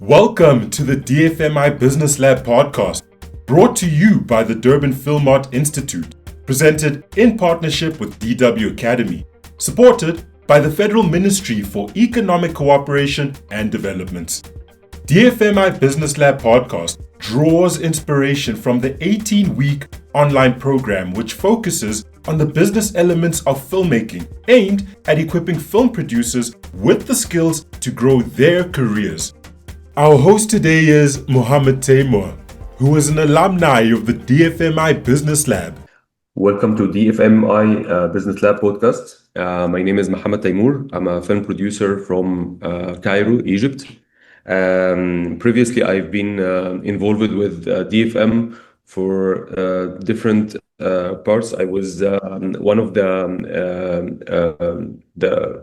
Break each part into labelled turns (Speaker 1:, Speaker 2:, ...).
Speaker 1: Welcome to the DFMI Business Lab podcast, brought to you by the Durban Film Art Institute, presented in partnership with DW Academy, supported by the Federal Ministry for Economic Cooperation and Development. DFMI Business Lab podcast draws inspiration from the 18-week online program which focuses on the business elements of filmmaking, aimed at equipping film producers with the skills to grow their careers. Our host today is Muhummad Taymour, who is an alumni of the DFMI Business Lab.
Speaker 2: Welcome to DFMI Business Lab podcast. My name is Muhummad Taymour. I'm a film producer from Cairo, Egypt. Previously, I've been involved with DFM for different parts. I was one of the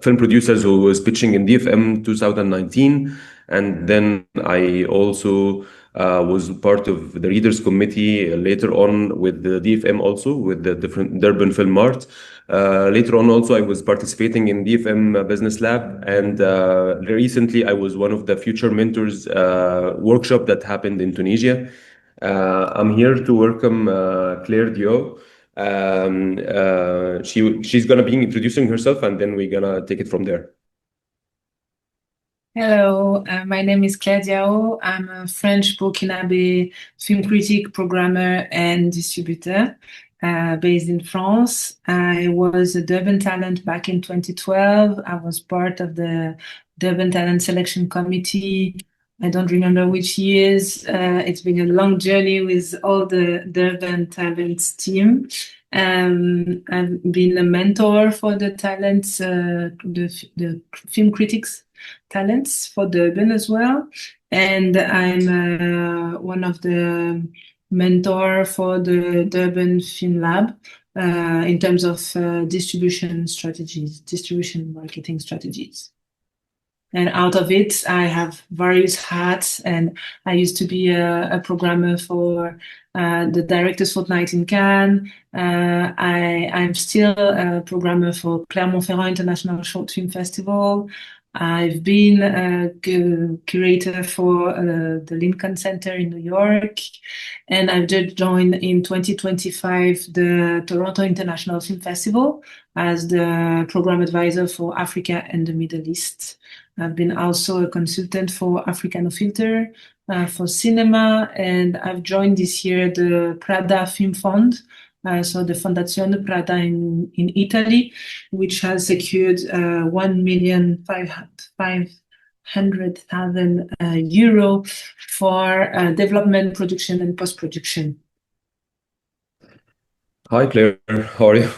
Speaker 2: film producers who was pitching in DFM 2019. And then I also was part of the Readers Committee later on with the DFM, also with the different Durban Film Art. Later on also I was participating in DFM Business Lab, and recently I was one of the Future Mentors workshop that happened in Tunisia. I'm here to welcome Claire Diao. She's gonna be introducing herself, and then we're gonna take it from there.
Speaker 3: Hello, my name is Claire Diao. I'm a French-Burkinabè film critic, programmer, and distributor based in France. I was a Durban talent back in 2012. I was part of the Durban Talent Selection Committee. I don't remember which years. It's been a long journey with all the Durban Talents team. I've been a mentor for the talents, the film critics talents for Durban as well, and I'm one of the mentor for the Durban Film Lab in terms of distribution marketing strategies. And out of it, I have various hats, and I used to be a programmer for the Directors Fortnight in Cannes. I'm still a programmer for Clermont-Ferrand International Short Film Festival. I've been a curator for the Lincoln Center in New York, and I've just joined in 2025 the Toronto International Film Festival as the program advisor for Africa and the Middle East. I've been also a consultant for Africa No Filter for cinema, and I've joined this year the Prada Film Fund. So the Fondazione Prada in Italy, which has secured €1,500,000 for development, production, and post-production.
Speaker 2: Hi Claire, how are you?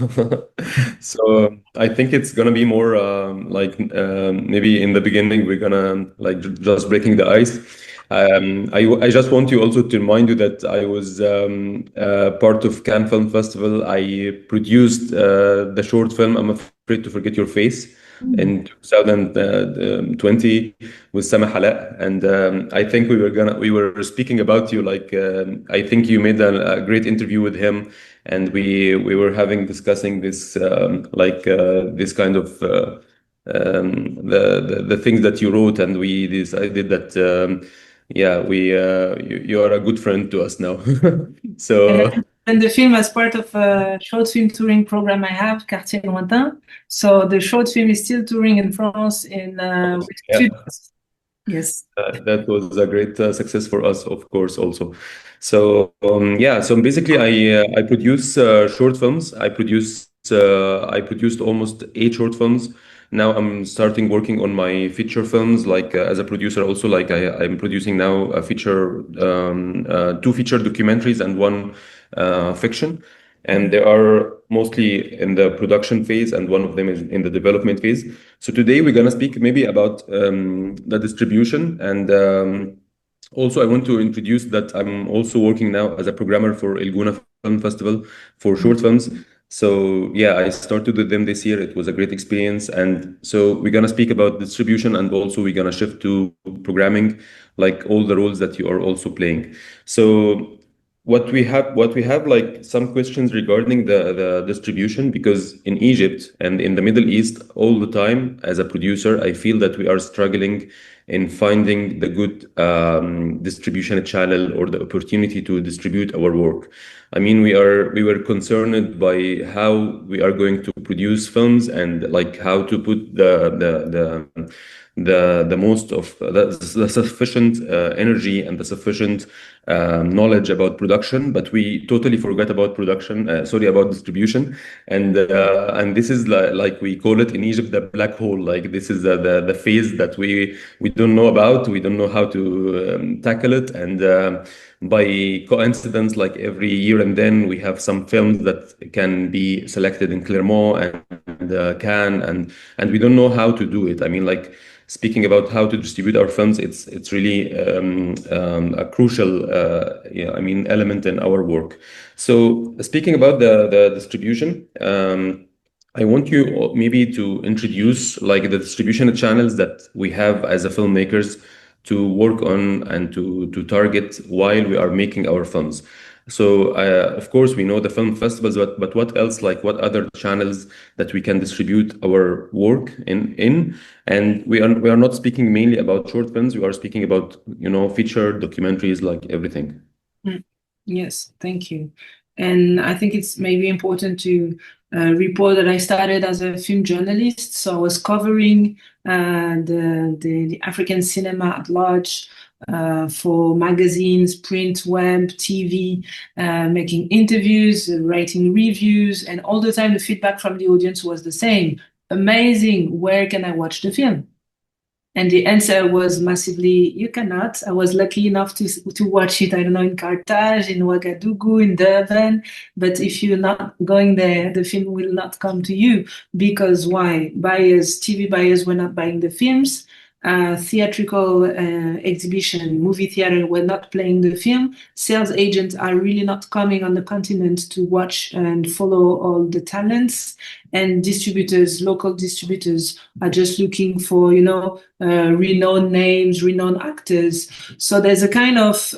Speaker 2: So I think it's gonna be more maybe in the beginning we're gonna just breaking the ice. I just want you also to remind you that I was part of Cannes Film Festival. I produced the short film I'm Afraid to Forget Your Face in 2020 with Samah Hala, and I think we were speaking about you. I think you made a great interview with him, and we were discussing this this kind of the things that you wrote, and we decided that you are a good friend to us now. So.
Speaker 3: And the film as part of a short film touring program I have, Quartiers Lointains. So the short film is still touring in France Yes.
Speaker 2: That was a great success for us, of course, also. So so basically I produce short films. I produced almost 8 short films. Now I'm starting working on my feature films, as a producer also. I'm producing now a feature, 2 feature documentaries and 1 fiction, and they are mostly in the production phase, and one of them is in the development phase. So today we're gonna speak maybe about the distribution, and also I want to introduce that I'm also working now as a programmer for Elguna Film Festival for short films. So I started with them this year. It was a great experience, and so we're gonna speak about distribution, and also we're gonna shift to programming, like all the roles that you are also playing. So what we have like some questions regarding the distribution, because in Egypt and in the Middle East all the time as a producer I feel that we are struggling in finding the good distribution channel or the opportunity to distribute our work. I mean, we were concerned by how we are going to produce films and like how to put the most of the sufficient energy and the sufficient knowledge about production, but we totally forgot about about distribution, and this is like we call it in Egypt the black hole. Like this is the phase that we don't know about, we don't know how to tackle it, and by coincidence, like every year and then we have some films that can be selected in Clermont and Cannes, and we don't know how to do it. I mean, like speaking about how to distribute our films, it's really a crucial element in our work. So speaking about the distribution, I want you maybe to introduce like the distribution channels that we have as a filmmakers to work on and to target while we are making our films. So of course we know the film festivals, but what else, like what other channels that we can distribute our work in? And we are not speaking mainly about short films, we are speaking about, feature documentaries, like everything.
Speaker 3: Yes, thank you. And I think it's maybe important to report that I started as a film journalist, so I was covering the African cinema at large for magazines, print, web, TV, making interviews, writing reviews, and all the time the feedback from the audience was the same. Amazing, where can I watch the film? And the answer was massively, you cannot. I was lucky enough to watch it, I don't know, in Carthage, in Ouagadougou, in Durban. But if you're not going there, the film will not come to you. Because why? Buyers, TV buyers were not buying the films. Theatrical exhibition, movie theater were not playing the film. Sales agents are really not coming on the continent to watch and follow all the talents. And distributors, local distributors, are just looking for, renowned names, renowned actors. So there's a kind of,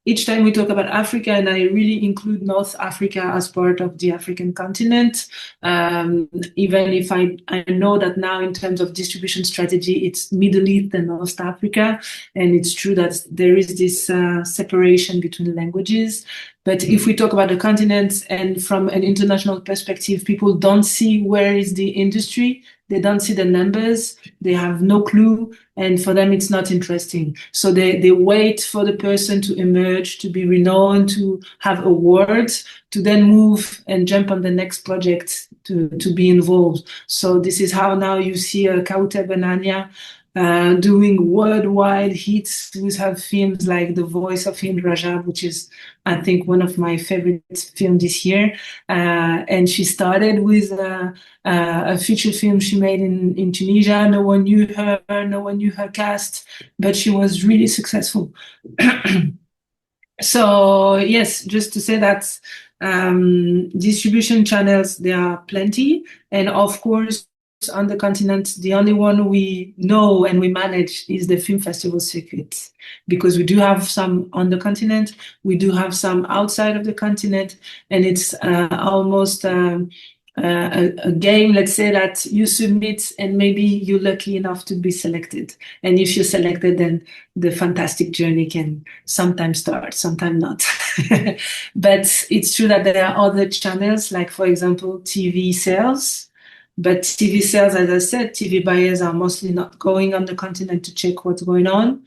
Speaker 3: each time we talk about Africa, and I really include North Africa as part of the African continent, even if I know that now in terms of distribution strategy, it's Middle East and North Africa. And it's true that there is this separation between languages. But if we talk about the continent and from an international perspective, people don't see where is the industry. They don't see the numbers. They have no clue. And for them, it's not interesting. So they wait for the person to emerge, to be renowned, to have awards, to then move and jump on the next project to be involved. So this is how now you see Kaute Benania doing worldwide hits with her films like The Voice of Hind Rajab, which is, I think, one of my favorite films this year. And she started with a feature film she made in Tunisia. No one knew her, no one knew her cast, but she was really successful. So yes, just to say that distribution channels, there are plenty. And of course, on the continent, the only one we know and we manage is the film festival circuit, because we do have some on the continent, we do have some outside of the continent, and it's almost a game, let's say, that you submit and maybe you're lucky enough to be selected. And if you're selected, then the fantastic journey can sometimes start, sometimes not. But it's true that there are other channels, like, for example, TV sales. But TV sales, as I said, TV buyers are mostly not going on the continent to check what's going on.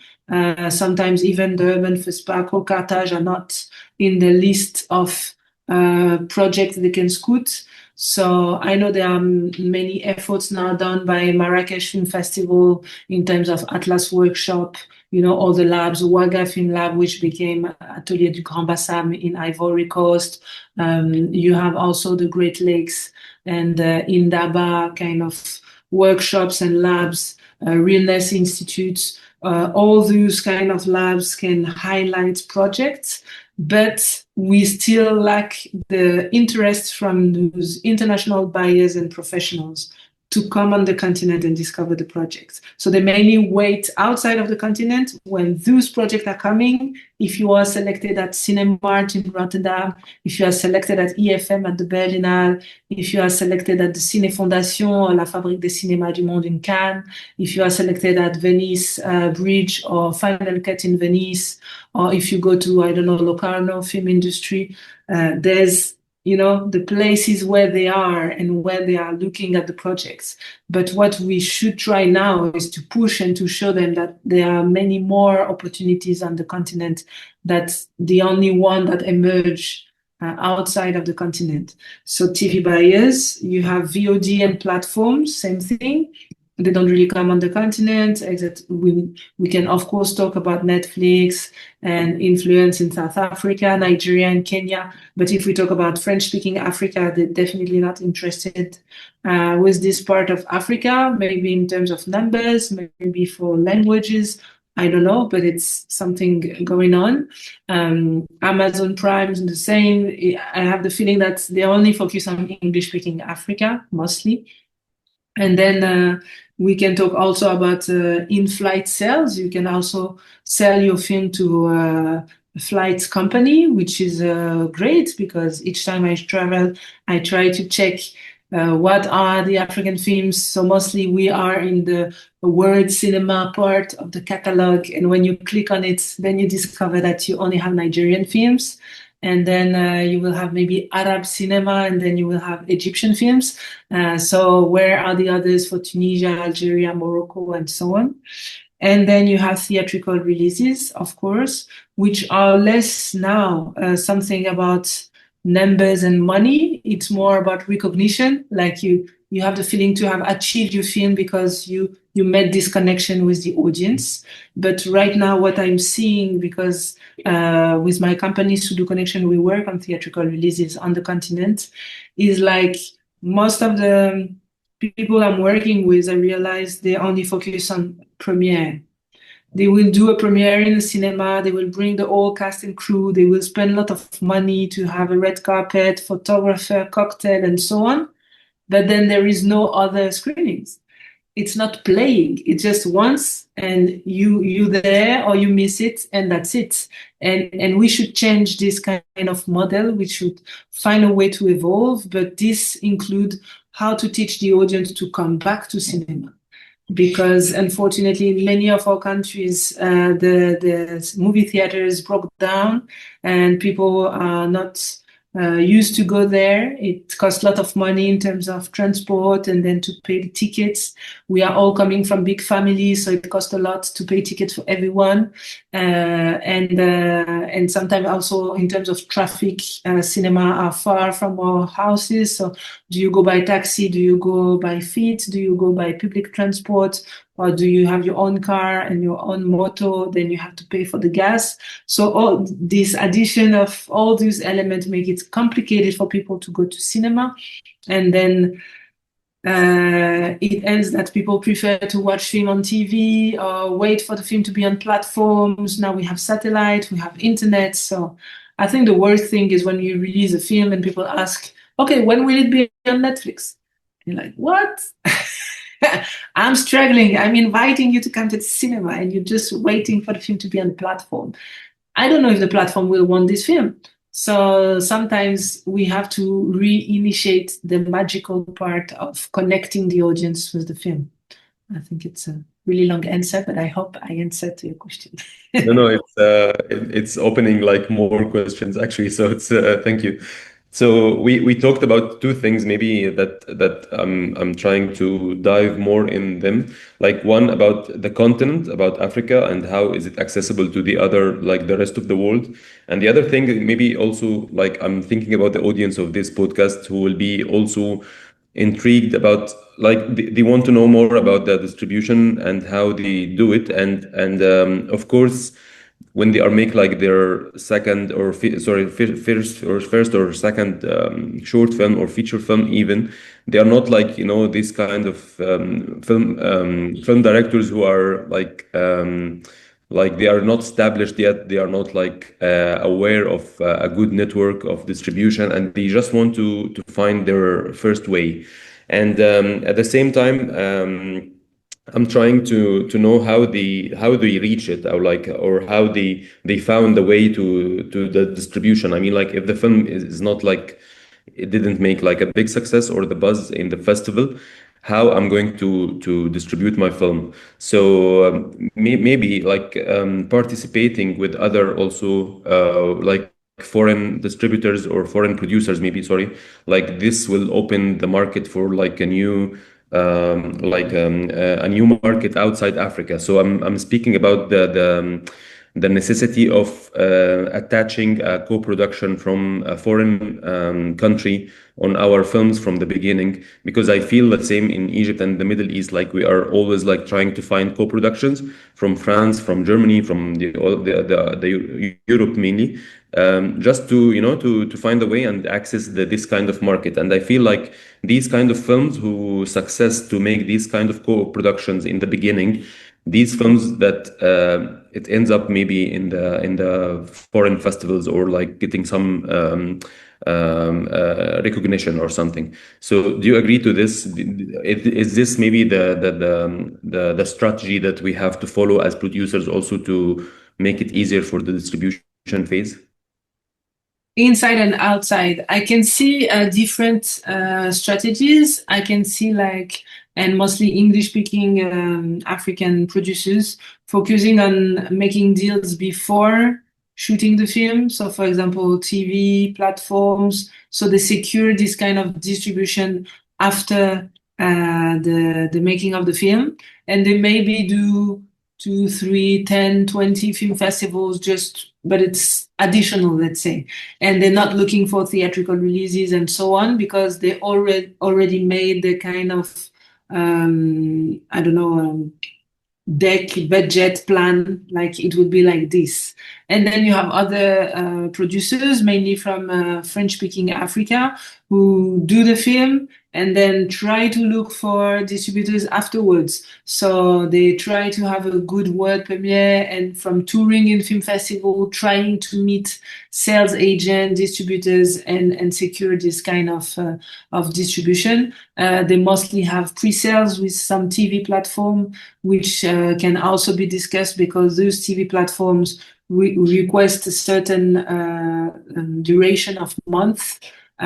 Speaker 3: Sometimes even Durban, FESPAC, or Carthage are not in the list of projects they can scoot. So I know there are many efforts now done by Marrakesh Film Festival in terms of Atlas Workshop, all the labs, Ouaga Film Lab, which became Atelier du Grand Bassam in Ivory Coast. You have also the Great Lakes and Indaba kind of workshops and labs, Realness Institutes. All those kind of labs can highlight projects, but we still lack the interest from those international buyers and professionals. to come on the continent and discover the projects. So they mainly wait outside of the continent when those projects are coming. If you are selected at Cinemart in Rotterdam, if you are selected at EFM at the Berlinale, if you are selected at the Cine Fondation, La Fabrique des Cinémas du Monde in Cannes, if you are selected at Venice Bridge or Final Cut in Venice, or if you go to, I don't know, Locarno Film Industry, there's the places where they are and where they are looking at the projects. But what we should try now is to push and to show them that there are many more opportunities on the continent. That's the only one that emerge outside of the continent. So TV buyers, you have VOD and platforms, same thing. They don't really come on the continent, except we can, of course, talk about Netflix and influence in South Africa, Nigeria, and Kenya. But if we talk about French-speaking Africa, they're definitely not interested with this part of Africa, maybe in terms of numbers, maybe for languages. I don't know, but it's something going on. Amazon Prime is the same. I have the feeling that they only focus on English-speaking Africa, mostly. And then we can talk also about in-flight sales. You can also sell your film to a flight company, which is great because each time I travel, I try to check what are the African films. So mostly we are in the world cinema part of the catalog. And when you click on it, then you discover that you only have Nigerian films. And then you will have maybe Arab cinema, and then you will have Egyptian films. So where are the others for Tunisia, Algeria, Morocco, and so on? And then you have theatrical releases, of course, which are less now something about numbers and money. It's more about recognition, like you have the feeling to have achieved your film because you made this connection with the audience. But right now what I'm seeing, because with my company Sudu Connexion, we work on theatrical releases on the continent, is like most of the people I'm working with, I realize they only focus on premiere. They will do a premiere in the cinema, they will bring the whole cast and crew, they will spend a lot of money to have a red carpet, photographer, cocktail, and so on. But then there is no other screenings. It's not playing. It's just once, and you there or you miss it, and that's it. And we should change this kind of model. We should find a way to evolve, but this includes how to teach the audience to come back to cinema. Because unfortunately, in many of our countries, the movie theaters broke down, and people are not used to go there. It costs a lot of money in terms of transport and then to pay the tickets. We are all coming from big families, so it costs a lot to pay tickets for everyone. And sometimes also in terms of traffic, cinema are far from our houses. So do you go by taxi? Do you go by feet? Do you go by public transport? Or do you have your own car and your own motor? Then you have to pay for the gas. So all this addition of all these elements make it complicated for people to go to cinema. And then it ends that people prefer to watch film on TV or wait for the film to be on platforms. Now we have satellite, we have internet. So I think the worst thing is when you release a film and people ask, okay, when will it be on Netflix? You're like, what? I'm struggling. I'm inviting you to come to the cinema and you're just waiting for the film to be on the platform. I don't know if the platform will want this film. So sometimes we have to reinitiate the magical part of connecting the audience with the film. I think it's a really long answer, but I hope I answered to your question.
Speaker 2: No, it's opening like more questions actually. So it's thank you. So we talked about two things maybe that I'm trying to dive more in them. Like one about the continent, about Africa, and how is it accessible to the other, like the rest of the world. And the other thing maybe also, like I'm thinking about the audience of this podcast who will be also intrigued about, like they want to know more about the distribution and how they do it, and of course when they are make like their second or first or second short film or feature film, even they are not like this kind of film directors who are like they are not established yet, they are not like aware of a good network of distribution, and they just want to find their first way. And at the same time, I'm trying to know how they reach it, or how they found the way to the distribution. I mean, like if the film is not like, it didn't make like a big success or the buzz in the festival, how I'm going to distribute my film. So maybe like participating with other also like foreign distributors or foreign producers, maybe, sorry, like this will open the market for like a new market outside Africa. So I'm speaking about the necessity of attaching a co-production from a foreign country on our films from the beginning, because I feel the same in Egypt and the Middle East. Like we are always like trying to find co-productions from France, from Germany, from the Europe mainly, just to to find a way and access this kind of market. And I feel like these kind of films who success to make these kind of co-productions in the beginning, these films that it ends up maybe in the foreign festivals or like getting some recognition or something. So do you agree to this? Is this maybe the strategy that we have to follow as producers also to make it easier for the distribution phase?
Speaker 3: Inside and outside, I can see different strategies. I can see and mostly English-speaking African producers focusing on making deals before shooting the film. So, for example, TV platforms. So they secure this kind of distribution after the making of the film, and they maybe do 2, 3, 10, 20 film festivals but it's additional, let's say. And they're not looking for theatrical releases and so on, because they already made the kind of, deck budget plan, like it would be like this. And then you have other producers, mainly from French-speaking Africa, who do the film and then try to look for distributors afterwards. So they try to have a good world premiere, and from touring in film festival, trying to meet sales agents, distributors, and secure this kind of distribution. They mostly have pre-sales with some TV platform, which can also be discussed, because those TV platforms request a certain duration of months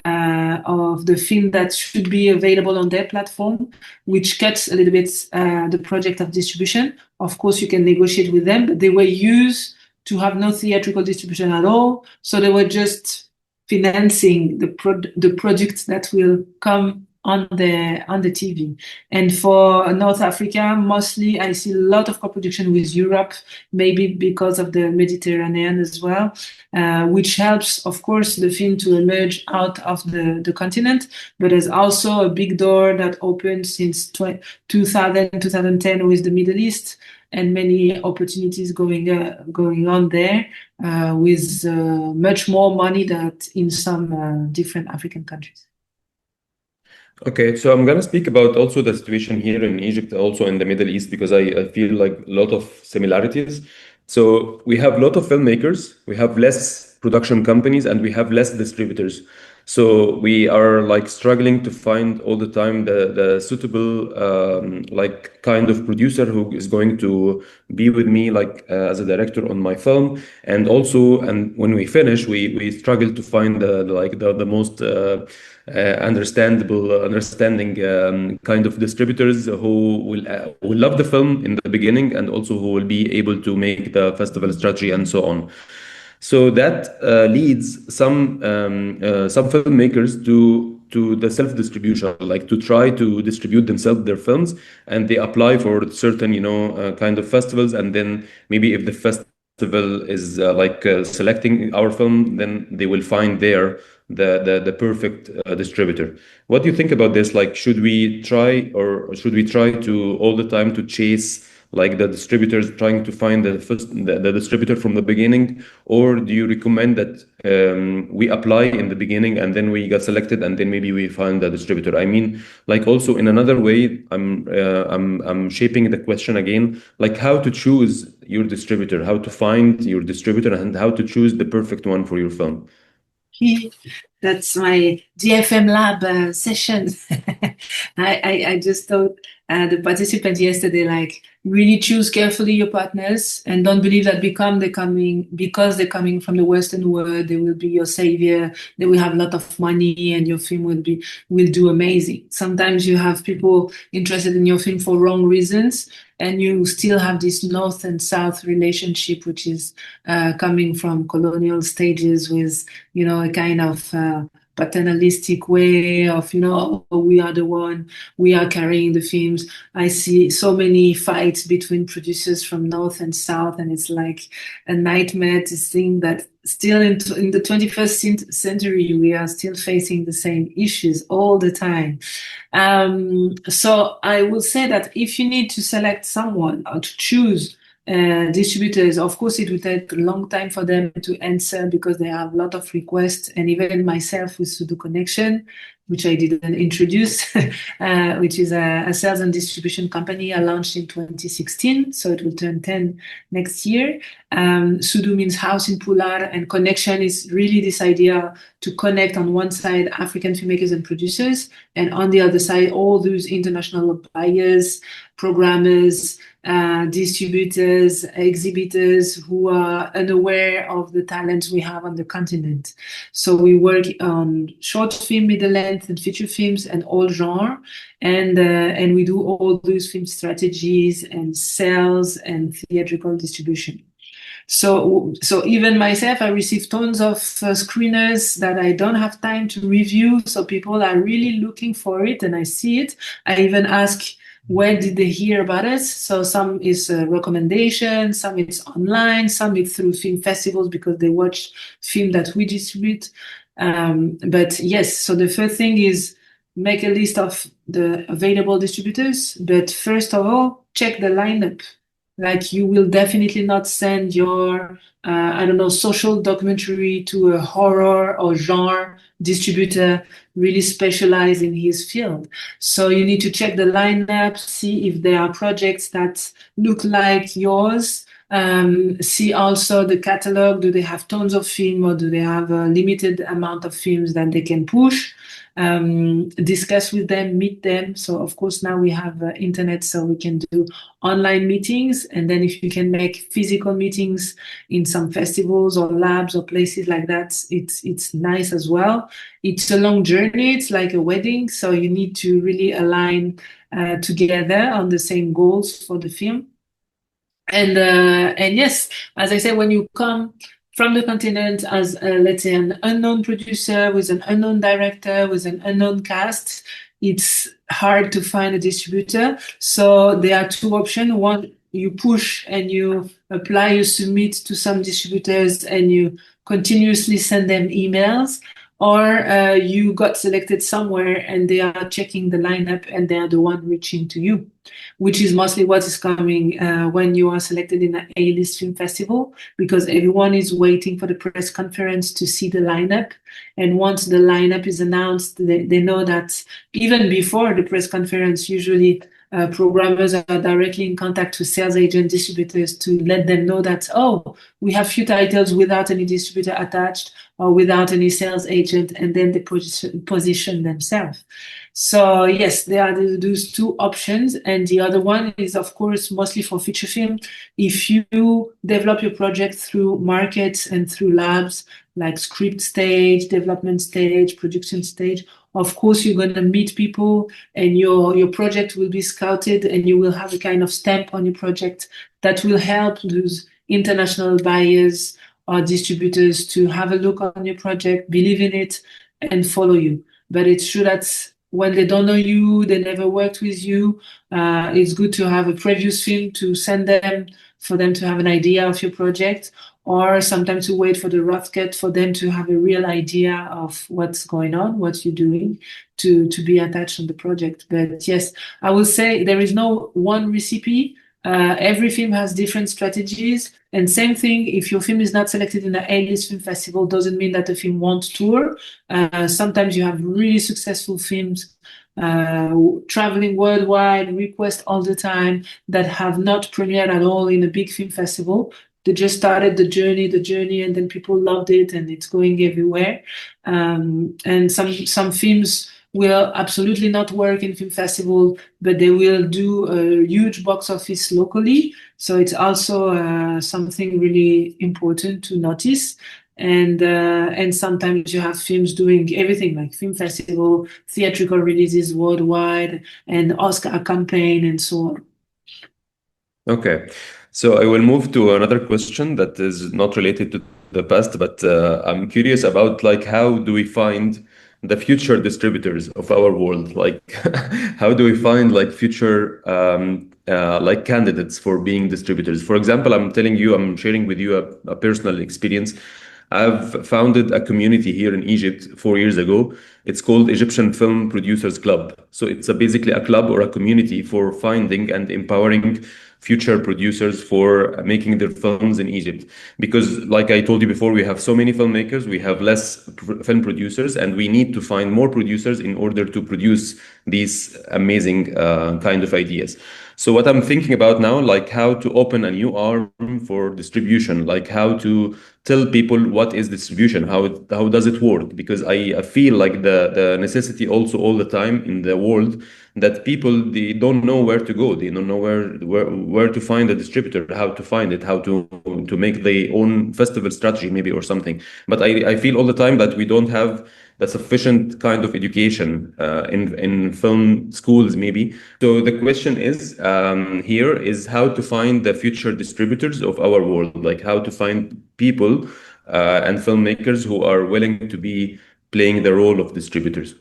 Speaker 3: of the film that should be available on their platform, which cuts a little bit the project of distribution. Of course, you can negotiate with them, but they were used to have no theatrical distribution at all. So they were just financing the product that will come on the TV. And for North Africa, mostly I see a lot of co-production with Europe, maybe because of the Mediterranean as well, which helps, of course, the film to emerge out of the continent. But there's also a big door that opened since 2010 with the Middle East, and many opportunities going on there with much more money than in some different African countries.
Speaker 2: Okay, so I'm gonna speak about also the situation here in Egypt, also in the Middle East, because I feel like a lot of similarities. So we have a lot of filmmakers, we have less production companies, and we have less distributors. So we are like struggling to find all the time the suitable like kind of producer who is going to be with me like as a director on my film. And also, and when we finish, we struggle to find the most understanding kind of distributors who will love the film in the beginning, and also who will be able to make the festival strategy and so on. So that leads some filmmakers to the self-distribution, like to try to distribute themselves their films, and they apply for certain kind of festivals, and then maybe if the festival is selecting our film, then they will find there the perfect distributor. What do you think about this? Like, should we try to all the time to chase like the distributors, trying to find the distributor from the beginning, or do you recommend that we apply in the beginning and then we get selected and then maybe we find the distributor? I mean, like also in another way, I'm shaping the question again, like how to choose your distributor, how to find your distributor, and how to choose the perfect one for your film.
Speaker 3: That's my DFM lab session. I just thought the participants yesterday, like, really choose carefully your partners and don't believe that because they're coming from the Western world, they will be your savior, they will have a lot of money and your film will do amazing. Sometimes you have people interested in your film for wrong reasons, and you still have this North and South relationship, which is coming from colonial stages with, a kind of paternalistic way of, we are the one, we are carrying the films. I see so many fights between producers from North and South, and it's like a nightmare to think that still in the 21st century, we are still facing the same issues all the time. So I will say that if you need to select someone or to choose distributors, of course, it will take a long time for them to answer because they have a lot of requests. And even myself with Sudu Connexion, which I didn't introduce, which is a sales and distribution company I launched in 2016. So it will turn 10 next year. Sudu means house in Pular, and connection is really this idea to connect on one side African filmmakers and producers, and on the other side, all those international buyers, programmers, distributors, exhibitors who are unaware of the talents we have on the continent. So we work on short film, middle length, and feature films, and all genre, and we do all those film strategies and sales and theatrical distribution. So even myself, I receive tons of screeners that I don't have time to review. So people are really looking for it, and I see it. I even ask, where did they hear about us? So some is a recommendation, some it's online, some it's through film festivals because they watch film that we distribute. But yes, so the first thing is make a list of the available distributors. But first of all, check the lineup. Like, you will definitely not send your, social documentary to a horror or genre distributor really specialized in his field. So you need to check the lineup, see if there are projects that look like yours. See also the catalog. Do they have tons of film, or do they have a limited amount of films that they can push? Discuss with them, meet them. So of course now we have internet, so we can do online meetings. And then if you can make physical meetings in some festivals or labs or places like that, it's nice as well. It's a long journey. It's like a wedding. So you need to really align together on the same goals for the film. And yes, as I said, when you come from the continent as, let's say, an unknown producer with an unknown director, with an unknown cast, it's hard to find a distributor. So there are two options. One, you push and you apply, you submit to some distributors and you continuously send them emails. Or you got selected somewhere and they are checking the lineup and they are the one reaching to you, which is mostly what is coming when you are selected in an A-list film festival, because everyone is waiting for the press conference to see the lineup. And once the lineup is announced, they know that even before the press conference, usually programmers are directly in contact with sales agent distributors to let them know that, oh, we have few titles without any distributor attached or without any sales agent, and then they position themselves. So yes, there are those two options. And the other one is, of course, mostly for feature film. If you develop your project through markets and through labs, like script stage, development stage, production stage, of course, you're going to meet people and your project will be scouted and you will have a kind of stamp on your project that will help those international buyers or distributors to have a look on your project, believe in it, and follow you. But it's true that when they don't know you, they never worked with you, it's good to have a previous film to send them for them to have an idea of your project, or sometimes to wait for the rough cut for them to have a real idea of what's going on, what you're doing, to be attached on the project. But yes, I will say there is no one recipe. Every film has different strategies. And same thing, if your film is not selected in the A-list film festival, doesn't mean that the film won't tour. Sometimes you have really successful films traveling worldwide, request all the time, that have not premiered at all in a big film festival. They just started the journey, and then people loved it, and it's going everywhere. And some films will absolutely not work in film festival, but they will do a huge box office locally. So it's also something really important to notice. And sometimes you have films doing everything like film festival, theatrical releases worldwide, and Oscar campaign and so on.
Speaker 2: Okay, so I will move to another question that is not related to the past, but I'm curious about like how do we find the future distributors of our world? Like how do we find like future like candidates for being distributors? For example, I'm sharing with you a personal experience. I've founded a community here in Egypt 4 years ago. It's called Egyptian Film Producers Club. So it's basically a club or a community for finding and empowering future producers for making their films in Egypt. Because like I told you before, we have so many filmmakers, we have less film producers, and we need to find more producers in order to produce these amazing kind of ideas. So what I'm thinking about now, like how to open a new arm for distribution, like how to tell people what is distribution, how does it work? Because I feel like the necessity also all the time in the world that people, they don't know where to go, they don't know where to find a distributor, how to find it, how to make their own festival strategy maybe or something. But I feel all the time that we don't have the sufficient kind of education in film schools maybe. So the question is here is how to find the future distributors of our world, like how to find people and filmmakers who are willing to be playing the role of distributors.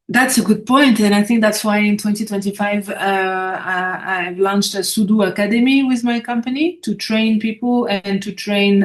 Speaker 3: That's a good point, and I think that's why in 2025 I've launched a Sudu Academy with my company to train people and to train,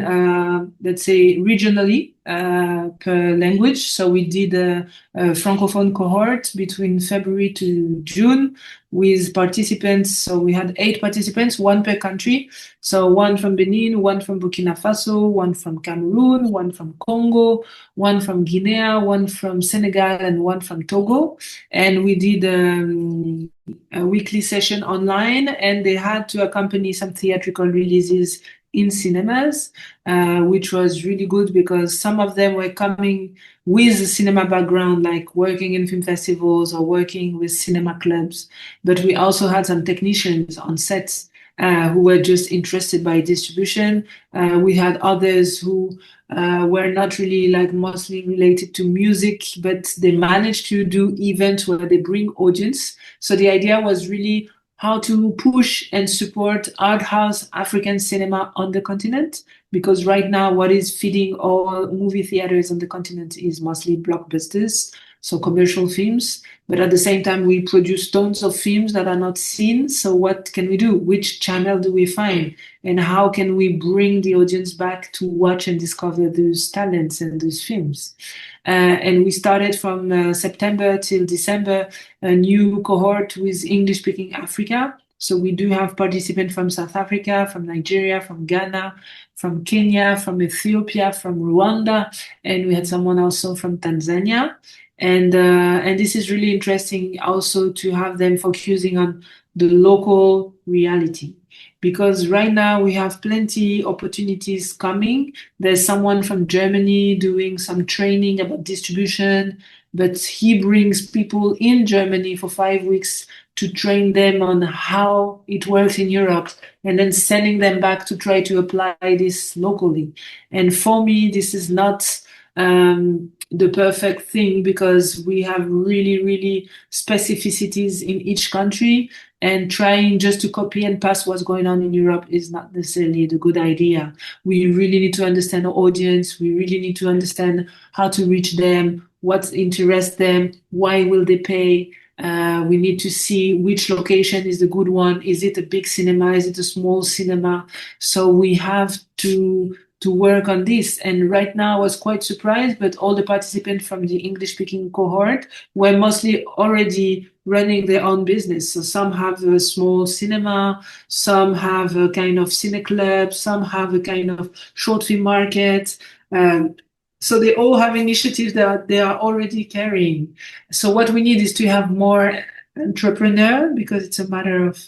Speaker 3: let's say, regionally per language. So we did a francophone cohort between February to June with participants. So we had 8 participants, 1 per country. So 1 from Benin, 1 from Burkina Faso, 1 from Cameroon, 1 from Congo, 1 from Guinea, 1 from Senegal, and 1 from Togo. And we did a weekly session online, and they had to accompany some theatrical releases in cinemas, which was really good because some of them were coming with a cinema background, like working in film festivals or working with cinema clubs. But we also had some technicians on sets who were just interested by distribution. We had others who were not really like mostly related to music, but they managed to do events where they bring audience. So the idea was really how to push and support art house African cinema on the continent, because right now what is feeding all movie theaters on the continent is mostly blockbusters, so commercial films. But at the same time, we produce tons of films that are not seen. So what can we do? Which channel do we find? And how can we bring the audience back to watch and discover those talents and those films? And we started from September till December, a new cohort with English-speaking Africa. So we do have participants from South Africa, from Nigeria, from Ghana, from Kenya, from Ethiopia, from Rwanda, and we had someone also from Tanzania. And this is really interesting also to have them focusing on the local reality, because right now we have plenty opportunities coming. There's someone from Germany doing some training about distribution, but he brings people in Germany for 5 weeks to train them on how it works in Europe, and then sending them back to try to apply this locally. And for me, this is not the perfect thing, because we have really, really specificities in each country, and trying just to copy and paste what's going on in Europe is not necessarily the good idea. We really need to understand our audience. We really need to understand how to reach them, what interests them, why will they pay. We need to see which location is the good one. Is it a big cinema? Is it a small cinema? So we have to work on this. And right now I was quite surprised, but all the participants from the English-speaking cohort were mostly already running their own business. So some have a small cinema, some have a kind of cine club, some have a kind of short film market. So they all have initiatives that they are already carrying. So what we need is to have more entrepreneurs, because it's a matter of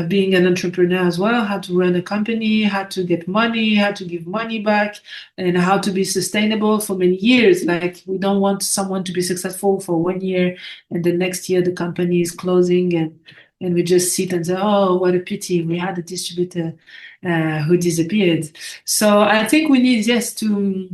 Speaker 3: being an entrepreneur as well, how to run a company, how to get money, how to give money back, and how to be sustainable for many years. Like, we don't want someone to be successful for 1 year and the next year the company is closing and we just sit and say, oh, what a pity, we had a distributor who disappeared. So I think we need, yes, to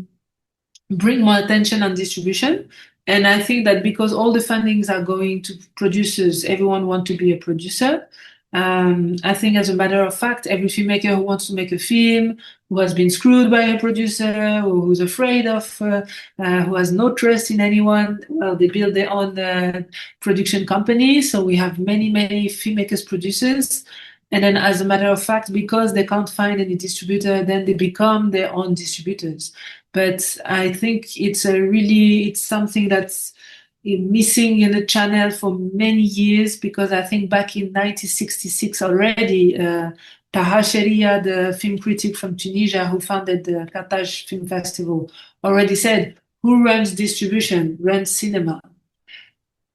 Speaker 3: bring more attention on distribution. And I think that because all the fundings are going to producers, everyone wants to be a producer. I think, as a matter of fact, every filmmaker who wants to make a film, who has been screwed by a producer, or who's afraid of, who has no trust in anyone, well, they build their own production company. So we have many, many filmmakers, producers. And then, as a matter of fact, because they can't find any distributor, then they become their own distributors. But I think it's something that's missing in the channel for many years, because I think back in 1966 already, Taha Sharia, the film critic from Tunisia who founded the Carthage Film Festival, already said, who runs distribution runs cinema.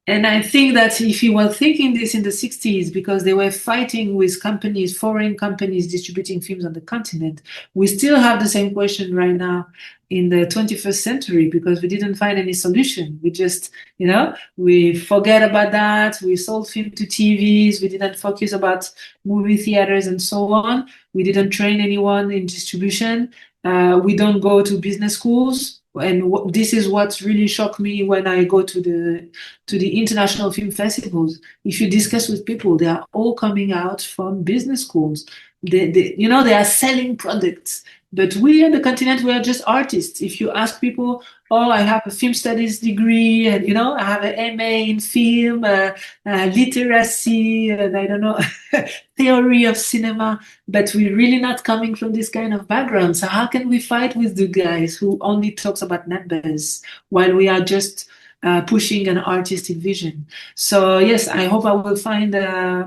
Speaker 3: And I think that if he was thinking this in the 60s, because they were fighting with companies, foreign companies distributing films on the continent, we still have the same question right now in the 21st century, because we didn't find any solution. We just, we forget about that. We sold film to TVs. We didn't focus about movie theaters and so on. We didn't train anyone in distribution. We don't go to business schools. And this is what really shocked me when I go to the international film festivals. If you discuss with people, they are all coming out from business schools. They are selling products. But we on the continent, we are just artists. If you ask people, oh, I have a film studies degree, and I have an MA in film, literacy, and I don't know, theory of cinema, but we're really not coming from this kind of background. So how can we fight with the guys who only talks about numbers while we are just pushing an artistic vision? So yes, I hope I will find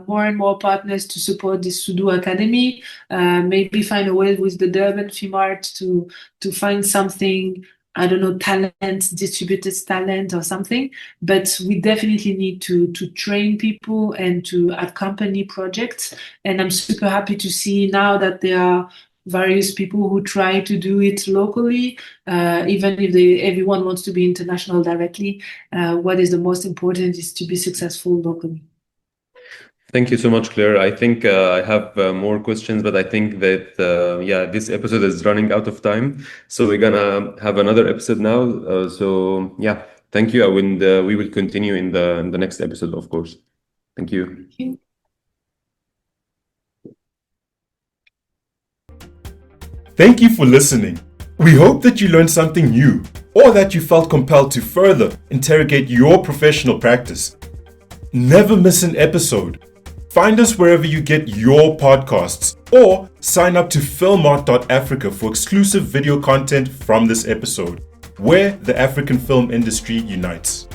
Speaker 3: more and more partners to support this Sudu Academy. Maybe find a way with the Durban Film Art to find something, I don't know, talent, distributed talent or something. But we definitely need to train people and to accompany projects. And I'm super happy to see now that there are various people who try to do it locally, even if everyone wants to be international directly. What is the most important is to be successful locally.
Speaker 2: Thank you so much, Claire. I think I have more questions, but I think that, this episode is running out of time. So we're going to have another episode now. Thank you. And we will continue in the next episode, of course. Thank you.
Speaker 3: Thank you.
Speaker 1: Thank you for listening. We hope that you learned something new, or that you felt compelled to further interrogate your professional practice. Never miss an episode. Find us wherever you get your podcasts, or sign up to filmart.africa for exclusive video content from this episode, where the African film industry unites.